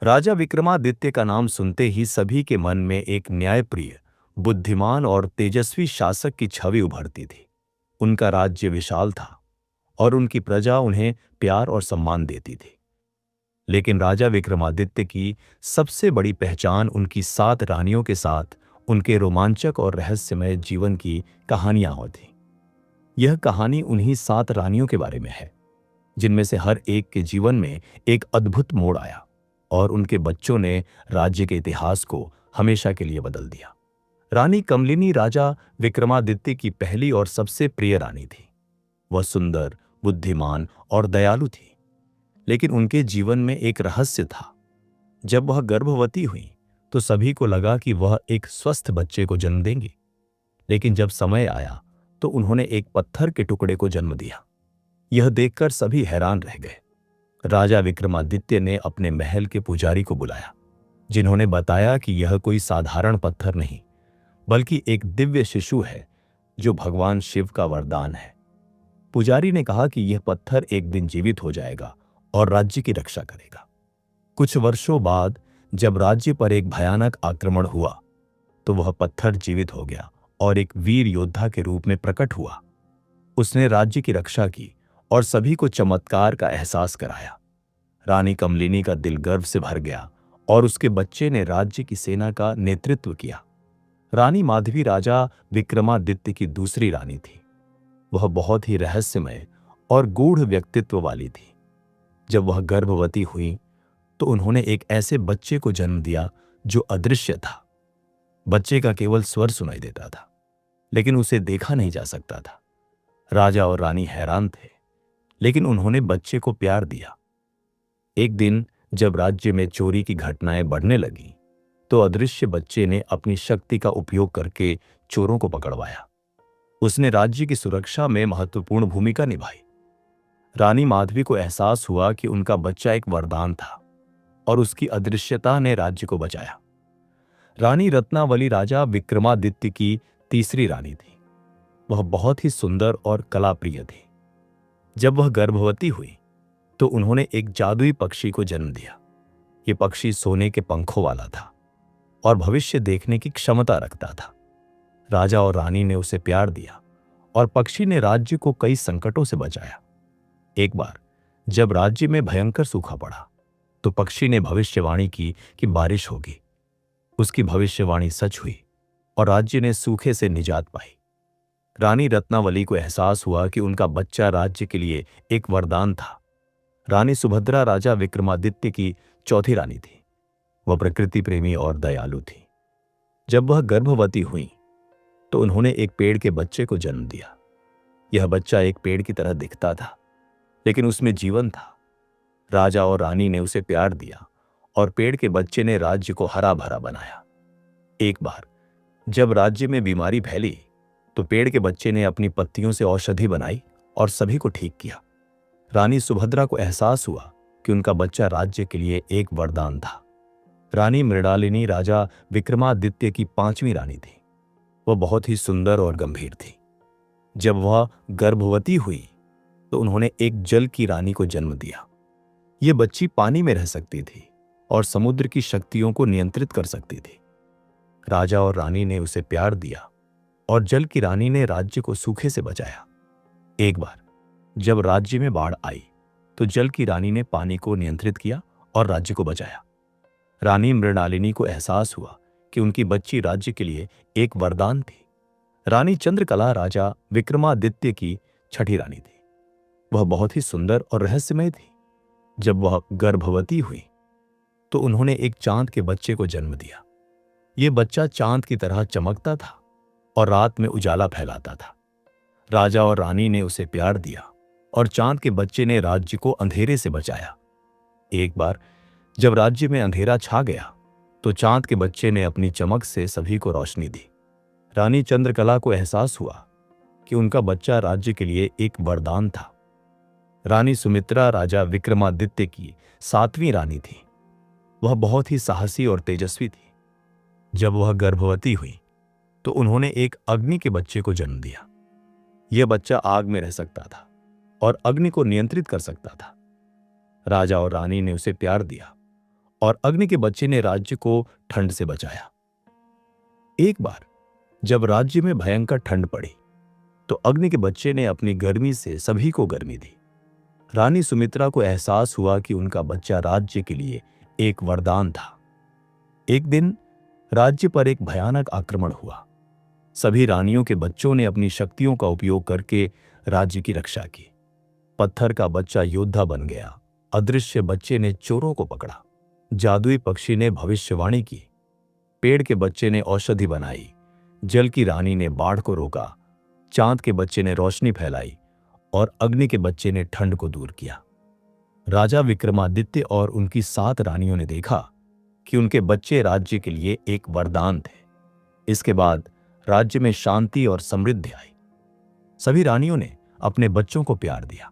राजा विक्रमादित्य का नाम सुनते ही सभी के मन में एक न्यायप्रिय, बुद्धिमान और तेजस्वी शासक की छवि उभरती थी। उनका राज्य विशाल था और उनकी प्रजा उन्हें प्यार और सम्मान देती थी। लेकिन राजा विक्रमादित्य की सबसे बड़ी पहचान उनकी 7 रानियों के साथ उनके रोमांचक और रहस्यमय जीवन की कहानियां होती। यह कहानी उन्हीं 7 रानियों के बारे में है, जिनमें से हर एक के जीवन में एक अद्भुत मोड़ आया और उनके बच्चों ने राज्य के इतिहास को हमेशा के लिए बदल दिया। रानी कमलिनी राजा विक्रमादित्य की पहली और सबसे प्रिय रानी थी। वह सुंदर, बुद्धिमान और दयालु थी, लेकिन उनके जीवन में एक रहस्य था। जब वह गर्भवती हुई तो सभी को लगा कि वह एक स्वस्थ बच्चे को जन्म देंगी, लेकिन जब समय आया तो उन्होंने एक पत्थर के टुकड़े को जन्म दिया। यह देखकर सभी हैरान रह गए। राजा विक्रमादित्य ने अपने महल के पुजारी को बुलाया, जिन्होंने बताया कि यह कोई साधारण पत्थर नहीं, बल्कि एक दिव्य शिशु है जो भगवान शिव का वरदान है। पुजारी ने कहा कि यह पत्थर एक दिन जीवित हो जाएगा और राज्य की रक्षा करेगा। कुछ वर्षों बाद जब राज्य पर एक भयानक आक्रमण हुआ तो वह पत्थर जीवित हो गया और एक वीर योद्धा के रूप में प्रकट हुआ। उसने राज्य की रक्षा की और सभी को चमत्कार का एहसास कराया। रानी कमलिनी का दिल गर्व से भर गया और उसके बच्चे ने राज्य की सेना का नेतृत्व किया। रानी माधवी राजा विक्रमादित्य की दूसरी रानी थी। वह बहुत ही रहस्यमय और गूढ़ व्यक्तित्व वाली थी। जब वह गर्भवती हुई तो उन्होंने एक ऐसे बच्चे को जन्म दिया जो अदृश्य था। बच्चे का केवल स्वर सुनाई देता था, लेकिन उसे देखा नहीं जा सकता था। राजा और रानी हैरान थे, लेकिन उन्होंने बच्चे को प्यार दिया। एक दिन जब राज्य में चोरी की घटनाएं बढ़ने लगीं, तो अदृश्य बच्चे ने अपनी शक्ति का उपयोग करके चोरों को पकड़वाया। उसने राज्य की सुरक्षा में महत्वपूर्ण भूमिका निभाई। रानी माधवी को एहसास हुआ कि उनका बच्चा एक वरदान था और उसकी अदृश्यता ने राज्य को बचाया। रानी रत्नावली राजा विक्रमादित्य की तीसरी रानी थी। वह बहुत ही सुंदर और कलाप्रिय थी। जब वह गर्भवती हुई तो उन्होंने एक जादुई पक्षी को जन्म दिया। यह पक्षी सोने के पंखों वाला था और भविष्य देखने की क्षमता रखता था। राजा और रानी ने उसे प्यार दिया और पक्षी ने राज्य को कई संकटों से बचाया। एक बार जब राज्य में भयंकर सूखा पड़ा तो पक्षी ने भविष्यवाणी की कि बारिश होगी। उसकी भविष्यवाणी सच हुई और राज्य ने सूखे से निजात पाई। रानी रत्नावली को एहसास हुआ कि उनका बच्चा राज्य के लिए एक वरदान था। रानी सुभद्रा राजा विक्रमादित्य की चौथी रानी थी। वह प्रकृति प्रेमी और दयालु थी। जब वह गर्भवती हुई तो उन्होंने एक पेड़ के बच्चे को जन्म दिया। यह बच्चा एक पेड़ की तरह दिखता था, लेकिन उसमें जीवन था। राजा और रानी ने उसे प्यार दिया और पेड़ के बच्चे ने राज्य को हरा भरा बनाया। एक बार जब राज्य में बीमारी फैली तो पेड़ के बच्चे ने अपनी पत्तियों से औषधि बनाई और सभी को ठीक किया। रानी सुभद्रा को एहसास हुआ कि उनका बच्चा राज्य के लिए एक वरदान था। रानी मृणालिनी राजा विक्रमादित्य की 5वीं रानी थी। वह बहुत ही सुंदर और गंभीर थी। जब वह गर्भवती हुई तो उन्होंने एक जल की रानी को जन्म दिया। यह बच्ची पानी में रह सकती थी और समुद्र की शक्तियों को नियंत्रित कर सकती थी। राजा और रानी ने उसे प्यार दिया और जल की रानी ने राज्य को सूखे से बचाया। एक बार जब राज्य में बाढ़ आई तो जल की रानी ने पानी को नियंत्रित किया और राज्य को बचाया। रानी मृणालिनी को एहसास हुआ कि उनकी बच्ची राज्य के लिए एक वरदान थी। रानी चंद्रकला राजा विक्रमादित्य की 6ठी रानी थी। वह बहुत ही सुंदर और रहस्यमय थी। जब वह गर्भवती हुई तो उन्होंने एक चांद के बच्चे को जन्म दिया। यह बच्चा चांद की तरह चमकता था और रात में उजाला फैलाता था। राजा और रानी ने उसे प्यार दिया और चांद के बच्चे ने राज्य को अंधेरे से बचाया। एक बार जब राज्य में अंधेरा छा गया तो चांद के बच्चे ने अपनी चमक से सभी को रोशनी दी। रानी चंद्रकला को एहसास हुआ कि उनका बच्चा राज्य के लिए एक वरदान था। रानी सुमित्रा राजा विक्रमादित्य की 7वीं रानी थी। वह बहुत ही साहसी और तेजस्वी थी। जब वह गर्भवती हुई तो उन्होंने एक अग्नि के बच्चे को जन्म दिया। यह बच्चा आग में रह सकता था और अग्नि को नियंत्रित कर सकता था। राजा और रानी ने उसे प्यार दिया और अग्नि के बच्चे ने राज्य को ठंड से बचाया। एक बार जब राज्य में भयंकर ठंड पड़ी तो अग्नि के बच्चे ने अपनी गर्मी से सभी को गर्मी दी। रानी सुमित्रा को एहसास हुआ कि उनका बच्चा राज्य के लिए एक वरदान था। एक दिन राज्य पर एक भयानक आक्रमण हुआ। सभी रानियों के बच्चों ने अपनी शक्तियों का उपयोग करके राज्य की रक्षा की। पत्थर का बच्चा योद्धा बन गया, अदृश्य बच्चे ने चोरों को पकड़ा, जादुई पक्षी ने भविष्यवाणी की, पेड़ के बच्चे ने औषधि बनाई, जल की रानी ने बाढ़ को रोका, चांद के बच्चे ने रोशनी फैलाई और अग्नि के बच्चे ने ठंड को दूर किया। राजा विक्रमादित्य और उनकी 7 रानियों ने देखा कि उनके बच्चे राज्य के लिए एक वरदान थे। इसके बाद राज्य में शांति और समृद्धि आई। सभी रानियों ने अपने बच्चों को प्यार दिया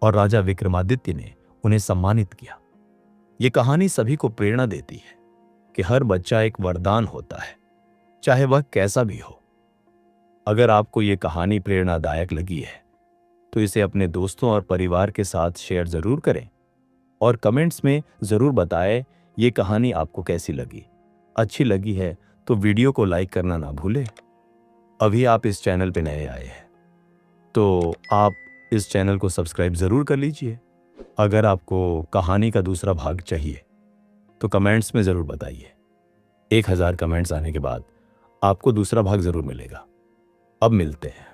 और राजा विक्रमादित्य ने उन्हें सम्मानित किया। ये कहानी सभी को प्रेरणा देती है कि हर बच्चा एक वरदान होता है, चाहे वह कैसा भी हो। अगर आपको ये कहानी प्रेरणादायक लगी है तो इसे अपने दोस्तों और परिवार के साथ शेयर जरूर करें और कमेंट्स में जरूर बताएं ये कहानी आपको कैसी लगी। अच्छी लगी है तो वीडियो को लाइक करना ना भूलें। अभी आप इस चैनल पे नए आए हैं तो आप इस चैनल को सब्सक्राइब जरूर कर लीजिए। अगर आपको कहानी का दूसरा भाग चाहिए तो कमेंट्स में जरूर बताइए। 1000 कमेंट्स आने के बाद आपको दूसरा भाग जरूर मिलेगा। अब मिलते हैं।